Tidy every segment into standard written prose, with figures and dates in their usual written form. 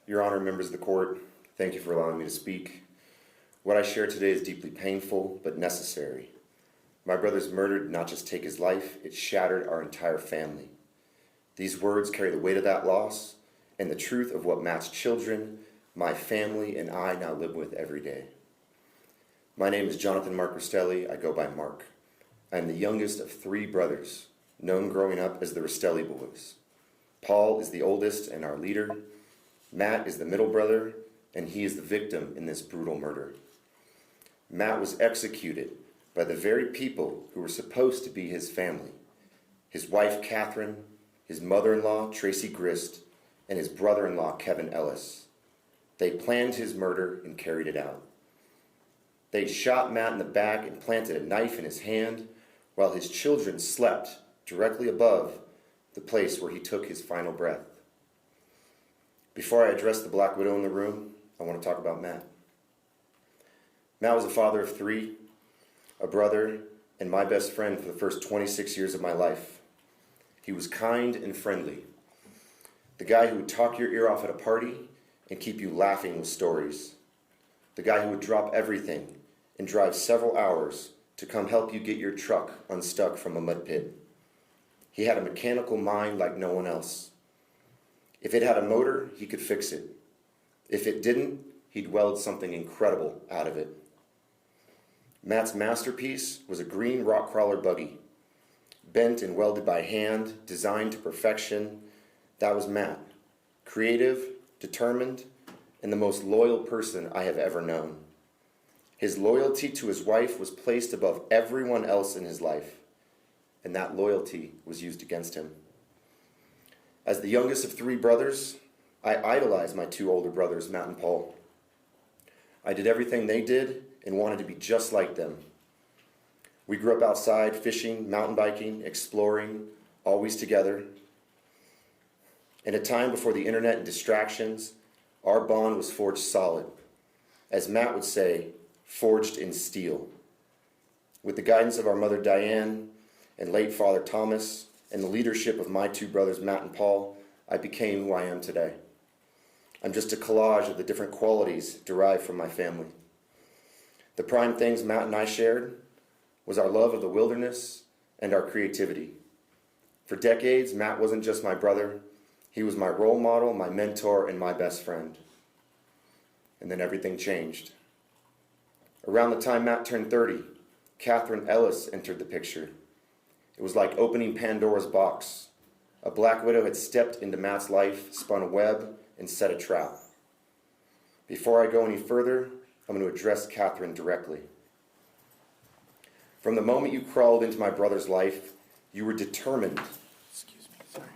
Your Honor, members of the court, thank you for allowing me to speak. What I share today is deeply painful but necessary. My brother's murder did not just take his life, it shattered our entire family. These words carry the weight of that loss and the truth of what Matt's children, my family, and I now live with every day. My name is Jonathan Mark Restelli. I go by Mark. I am the youngest of 3 brothers, known growing up as the Restelli boys. Paul is the oldest and our leader. Matt is the middle brother, and he is the victim in this brutal murder. Matt was executed by the very people who were supposed to be his family. His wife, Katherine, his mother-in-law, Tracy Grist, and his brother-in-law, Kevin Ellis. They planned his murder and carried it out. They shot Matt in the back and planted a knife in his hand while his children slept directly above the place where he took his final breath. Before I address the Black Widow in the room, I want to talk about Matt. Matt was a father of 3, a brother, and my best friend for the first 26 years of my life. He was kind and friendly. The guy who would talk your ear off at a party and keep you laughing with stories. The guy who would drop everything and drive several hours to come help you get your truck unstuck from a mud pit. He had a mechanical mind like no one else. If it had a motor, he could fix it. If it didn't, he'd weld something incredible out of it. Matt's masterpiece was a green rock crawler buggy, bent and welded by hand, designed to perfection. That was Matt, creative, determined, and the most loyal person I have ever known. His loyalty to his wife was placed above everyone else in his life, and that loyalty was used against him. As the youngest of 3 brothers, I idolized my 2 older brothers, Matt and Paul. I did everything they did and wanted to be just like them. We grew up outside, fishing, mountain biking, exploring, always together. In a time before the internet and distractions, our bond was forged solid. As Matt would say, forged in steel. With the guidance of our mother Diane and late father Thomas, and the leadership of my 2 brothers, Matt and Paul, I became who I am today. I'm just a collage of the different qualities derived from my family. The prime things Matt and I shared was our love of the wilderness and our creativity. For decades, Matt wasn't just my brother. He was my role model, my mentor, and my best friend. And then everything changed. Around the time Matt turned 30, Katherine Ellis entered the picture. It was like opening Pandora's box. A Black Widow had stepped into Matt's life, spun a web, and set a trap. Before I go any further, I'm going to address Katherine directly. From the moment you crawled into my brother's life, you were determined. Excuse me, sorry.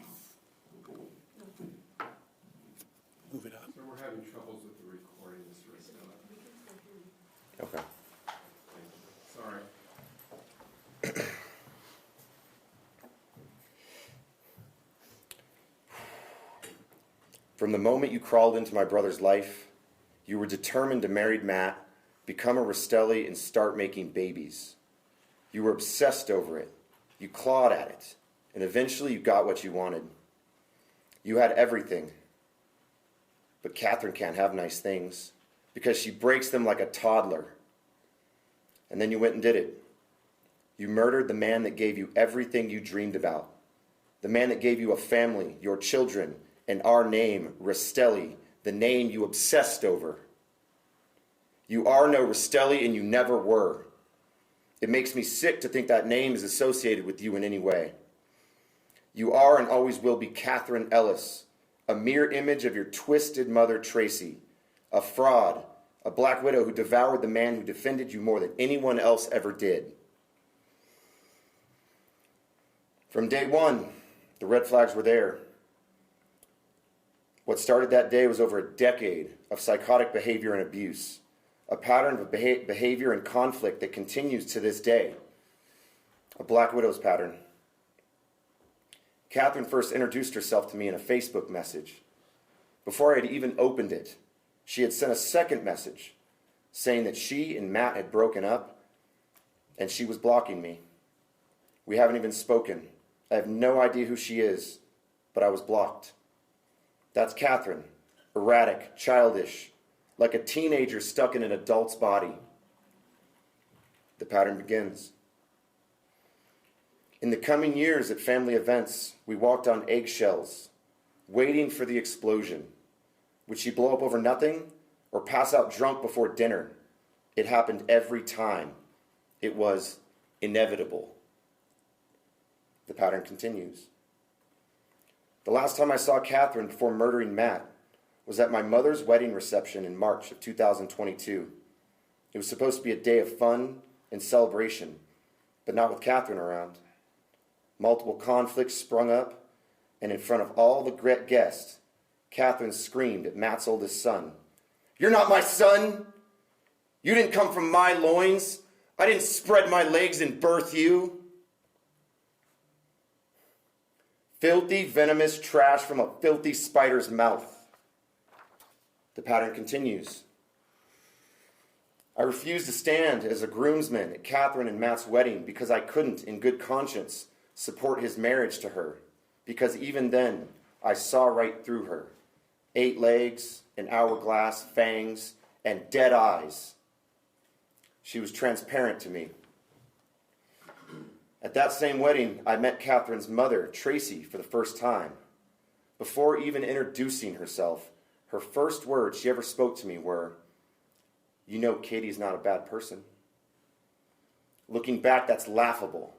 Move it up. So we're having troubles with the recording, Mr. Restelli. Okay. Sorry. From the moment you crawled into my brother's life, you were determined to marry Matt, become a Restelli, and start making babies. You were obsessed over it. You clawed at it. And eventually you got what you wanted. You had everything. But Katherine can't have nice things because she breaks them like a toddler. And then you went and did it. You murdered the man that gave you everything you dreamed about. The man that gave you a family, your children, and our name, Restelli, the name you obsessed over. You are no Restelli, and you never were. It makes me sick to think that name is associated with you in any way. You are and always will be Katherine Ellis, a mere image of your twisted mother, Tracy, a fraud, a Black Widow who devoured the man who defended you more than anyone else ever did. From day one, the red flags were there. What started that day was over a decade of psychotic behavior and abuse, a pattern of behavior and conflict that continues to this day, a Black Widow's pattern. Katherine first introduced herself to me in a Facebook message. Before I had even opened it, she had sent a second message saying that she and Matt had broken up and she was blocking me. We haven't even spoken. I have no idea who she is, but I was blocked. That's Katherine, erratic, childish, like a teenager stuck in an adult's body. The pattern begins. In the coming years at family events, we walked on eggshells, waiting for the explosion. Would she blow up over nothing or pass out drunk before dinner? It happened every time. It was inevitable. The pattern continues. The last time I saw Katherine before murdering Matt was at my mother's wedding reception in March of 2022. It was supposed to be a day of fun and celebration, but not with Katherine around. Multiple conflicts sprung up, and in front of all the guests, Katherine screamed at Matt's oldest son, "You're not my son! You didn't come from my loins! I didn't spread my legs and birth you!" Filthy, venomous trash from a filthy spider's mouth. The pattern continues. I refused to stand as a groomsman at Katherine and Matt's wedding because I couldn't, in good conscience, support his marriage to her, because even then, I saw right through her. 8 legs, an hourglass, fangs, and dead eyes. She was transparent to me. At that same wedding, I met Katherine's mother, Tracy, for the first time. Before even introducing herself, her first words she ever spoke to me were, "You know Katie's not a bad person." Looking back, that's laughable,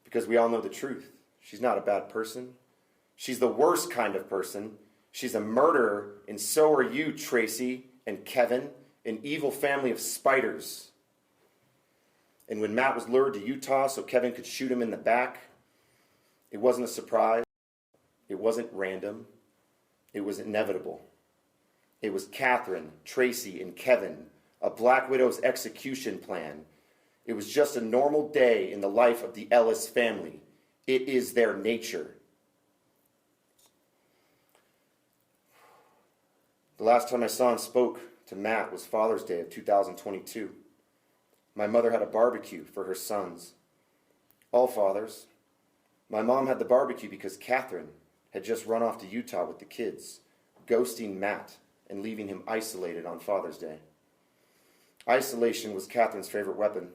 because we all know the truth. She's not a bad person. She's the worst kind of person. She's a murderer, and so are you, Tracy and Kevin, an evil family of spiders. And when Matt was lured to Utah so Kevin could shoot him in the back, it wasn't a surprise. It wasn't random. It was inevitable. It was Katherine, Tracy, and Kevin, a Black Widow's execution plan. It was just a normal day in the life of the Ellis family. It is their nature. The last time I saw and spoke to Matt was Father's Day of 2022. My mother had a barbecue for her sons. All fathers. My mom had the barbecue because Katherine had just run off to Utah with the kids, ghosting Matt and leaving him isolated on Father's Day. Isolation was Katherine's favorite weapon.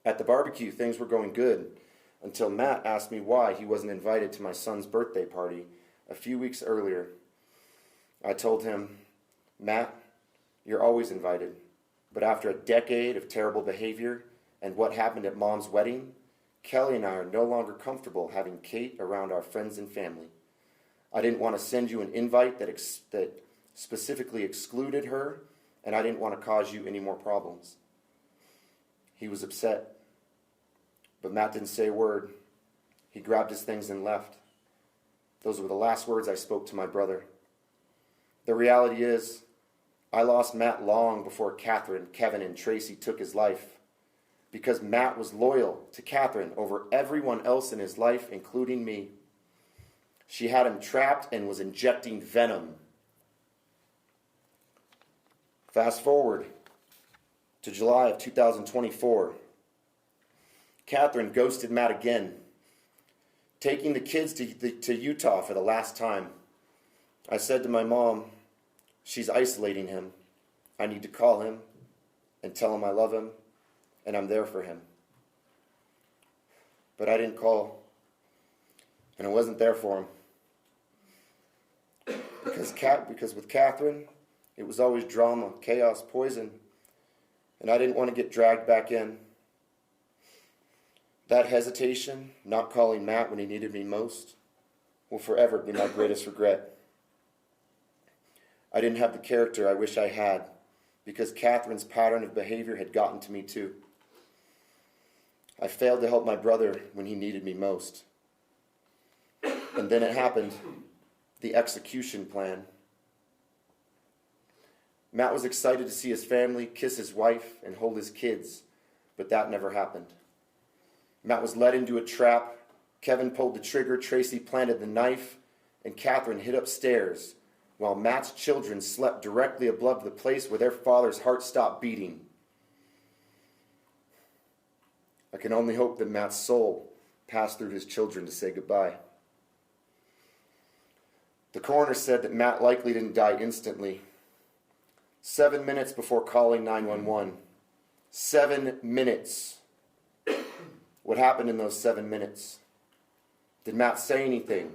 At the barbecue, things were going good until Matt asked me why he wasn't invited to my son's birthday party a few weeks earlier. I told him, "Matt, you're always invited, but after a decade of terrible behavior and what happened at Mom's wedding, Kelly and I are no longer comfortable having Kate around our friends and family. I didn't want to send you an invite that specifically excluded her, and I didn't want to cause you any more problems." He was upset, but Matt didn't say a word. He grabbed his things and left. Those were the last words I spoke to my brother. The reality is, I lost Matt long before Katherine, Kevin, and Tracy took his life, because Matt was loyal to Katherine over everyone else in his life, including me. She had him trapped and was injecting venom. Fast forward to July of 2024. Katherine ghosted Matt again, taking the kids to Utah for the last time. I said to my mom, "She's isolating him. I need to call him and tell him I love him and I'm there for him." But I didn't call, and I wasn't there for him. Because with Katherine, it was always drama, chaos, poison, and I didn't want to get dragged back in. That hesitation, not calling Matt when he needed me most, will forever be my greatest regret. I didn't have the character I wish I had, because Katherine's pattern of behavior had gotten to me too. I failed to help my brother when he needed me most. And then it happened, the execution plan. Matt was excited to see his family, kiss his wife, and hold his kids, but that never happened. Matt was led into a trap. Kevin pulled the trigger, Tracy planted the knife, and Katherine hid upstairs, while Matt's children slept directly above the place where their father's heart stopped beating. I can only hope that Matt's soul passed through his children to say goodbye. The coroner said that Matt likely didn't die instantly. 7 minutes before calling 911. 7 minutes. What happened in those 7 minutes? Did Matt say anything?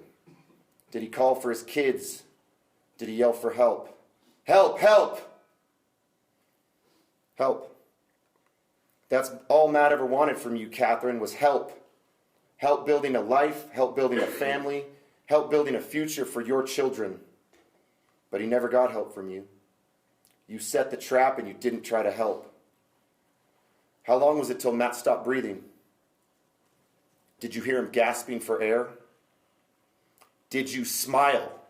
Did he call for his kids? Did he yell for help? Help! Help! Help. That's all Matt ever wanted from you, Katherine, was help. Help building a life, help building a family, help building a future for your children. But he never got help from you. You set the trap and you didn't try to help. How long was it till Matt stopped breathing? Did you hear him gasping for air? Did you smile?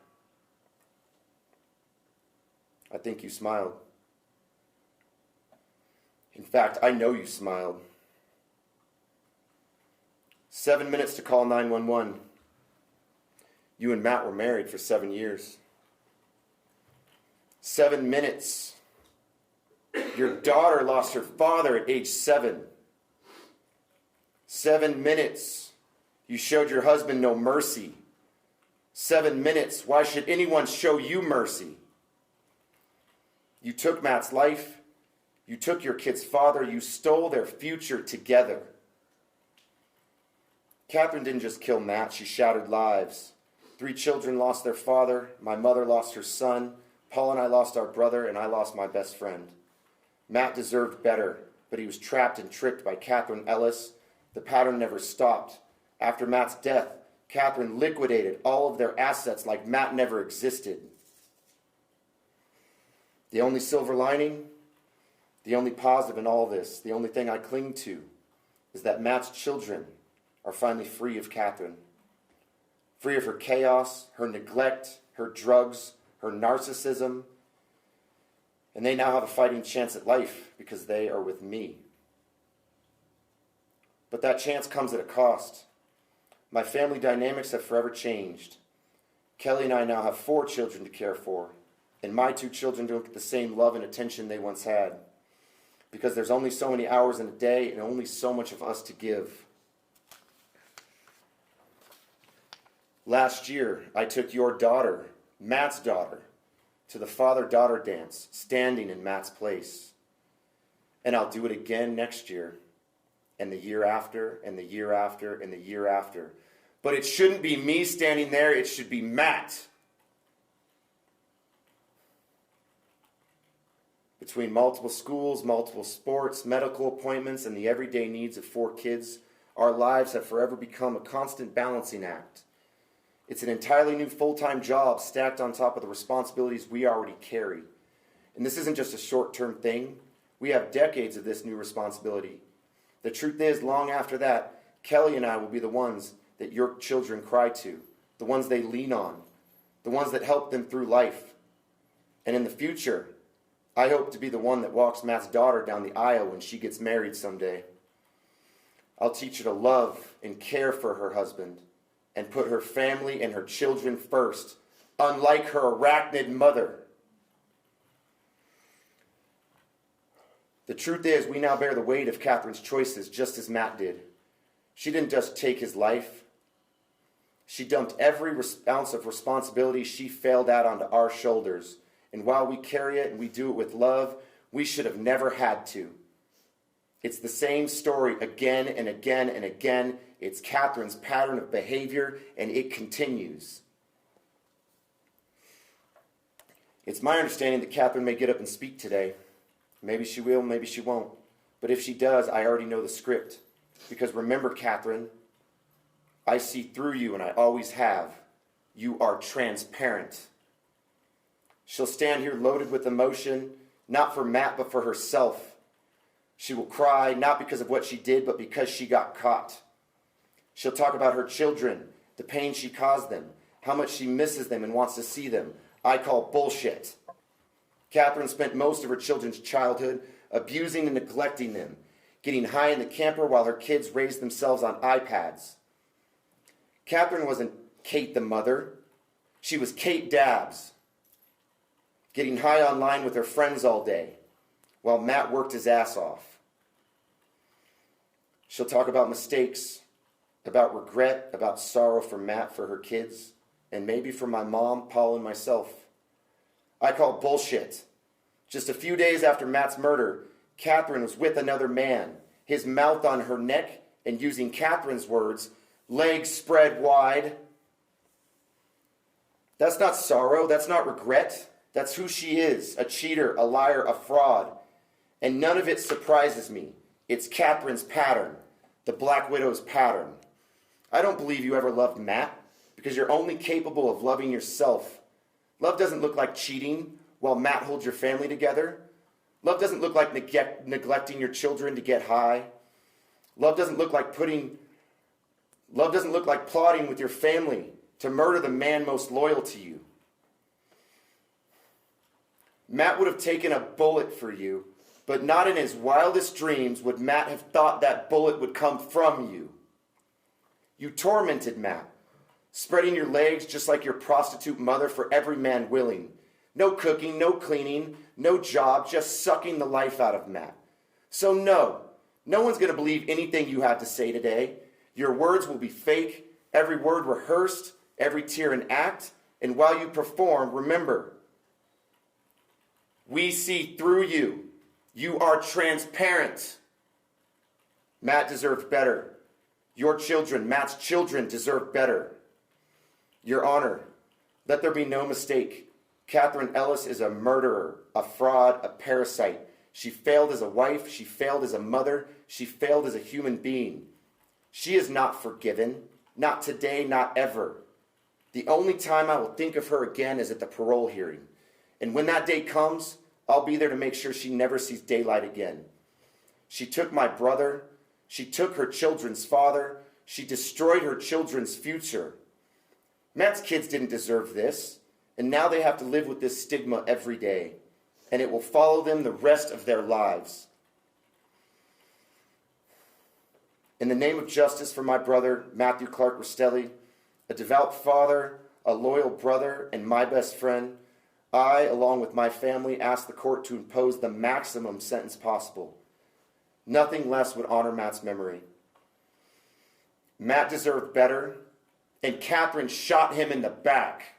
I think you smiled. In fact, I know you smiled. 7 minutes to call 911. You and Matt were married for 7 years. 7 minutes. Your daughter lost her father at age 7. 7 minutes. You showed your husband no mercy. 7 minutes. Why should anyone show you mercy? You took Matt's life. You took your kid's father. You stole their future together. Katherine didn't just kill Matt. She shattered lives. 3 children lost their father. My mother lost her son. Paul and I lost our brother, and I lost my best friend. Matt deserved better, but he was trapped and tricked by Kathryn Ellis. The pattern never stopped. After Matt's death, Katherine liquidated all of their assets like Matt never existed. The only silver lining, the only positive in all this, the only thing I cling to, is that Matt's children are finally free of Katherine. Free of her chaos, her neglect, her drugs, her narcissism. And they now have a fighting chance at life because they are with me. But that chance comes at a cost. My family dynamics have forever changed. Kelly and I now have 4 children to care for, and my 2 children don't get the same love and attention they once had, because there's only so many hours in a day and only so much of us to give. Last year, I took your daughter, Matt's daughter, to the father-daughter dance, standing in Matt's place. And I'll do it again next year, and the year after, and the year after, and the year after. But it shouldn't be me standing there, it should be Matt. Between multiple schools, multiple sports, medical appointments, and the everyday needs of 4 kids, our lives have forever become a constant balancing act. It's an entirely new full-time job stacked on top of the responsibilities we already carry. And this isn't just a short-term thing. We have decades of this new responsibility. The truth is, long after that, Kelly and I will be the ones that your children cry to, the ones they lean on, the ones that help them through life. And in the future, I hope to be the one that walks Matt's daughter down the aisle when she gets married someday. I'll teach her to love and care for her husband and put her family and her children first, unlike her arachnid mother. The truth is, we now bear the weight of Katherine's choices just as Matt did. She didn't just take his life. She dumped every ounce of responsibility she failed at onto our shoulders. And while we carry it and we do it with love, we should have never had to. It's the same story again and again and again. It's Katherine's pattern of behavior, and it continues. It's my understanding that Katherine may get up and speak today. Maybe she will, maybe she won't. But if she does, I already know the script. Because remember, Katherine, I see through you, and I always have. You are transparent. She'll stand here loaded with emotion, not for Matt, but for herself. She will cry, not because of what she did, but because she got caught. She'll talk about her children, the pain she caused them, how much she misses them and wants to see them. I call bullshit. Katherine spent most of her children's childhood abusing and neglecting them, getting high in the camper while her kids raised themselves on iPads. Katherine wasn't Kate the mother. She was Kate Dabbs, getting high online with her friends all day while Matt worked his ass off. She'll talk about mistakes, about regret, about sorrow for Matt, for her kids. and maybe from my mom, Paul, and myself. I call bullshit. Just a few days after Matt's murder, Katherine was with another man, his mouth on her neck, and using Katherine's words, legs spread wide. That's not sorrow, that's not regret. That's who she is, a cheater, a liar, a fraud. And none of it surprises me. It's Katherine's pattern, the Black Widow's pattern. I don't believe you ever loved Matt, because you're only capable of loving yourself. Love doesn't look like cheating while Matt holds your family together. Love doesn't look like neglecting your children to get high. Love doesn't look like plotting with your family to murder the man most loyal to you. Matt would have taken a bullet for you, but not in his wildest dreams would Matt have thought that bullet would come from you. You tormented Matt, spreading your legs just like your prostitute mother for every man willing. No cooking, no cleaning, no job, just sucking the life out of Matt. So no one's going to believe anything you have to say today. Your words will be fake, every word rehearsed, every tear an act, and while you perform, remember, we see through you. You are transparent. Matt deserved better. Your children, Matt's children, deserve better. Your Honor, let there be no mistake. Kathryn Ellis is a murderer, a fraud, a parasite. She failed as a wife. She failed as a mother. She failed as a human being. She is not forgiven. Not today, not ever. The only time I will think of her again is at the parole hearing. And when that day comes, I'll be there to make sure she never sees daylight again. She took my brother. She took her children's father. She destroyed her children's future. Matt's kids didn't deserve this, and now they have to live with this stigma every day, and it will follow them the rest of their lives. In the name of justice for my brother, Matthew Clark Restelli, a devout father, a loyal brother, and my best friend, I, along with my family, ask the court to impose the maximum sentence possible. Nothing less would honor Matt's memory. Matt deserved better, and Katherine shot him in the back.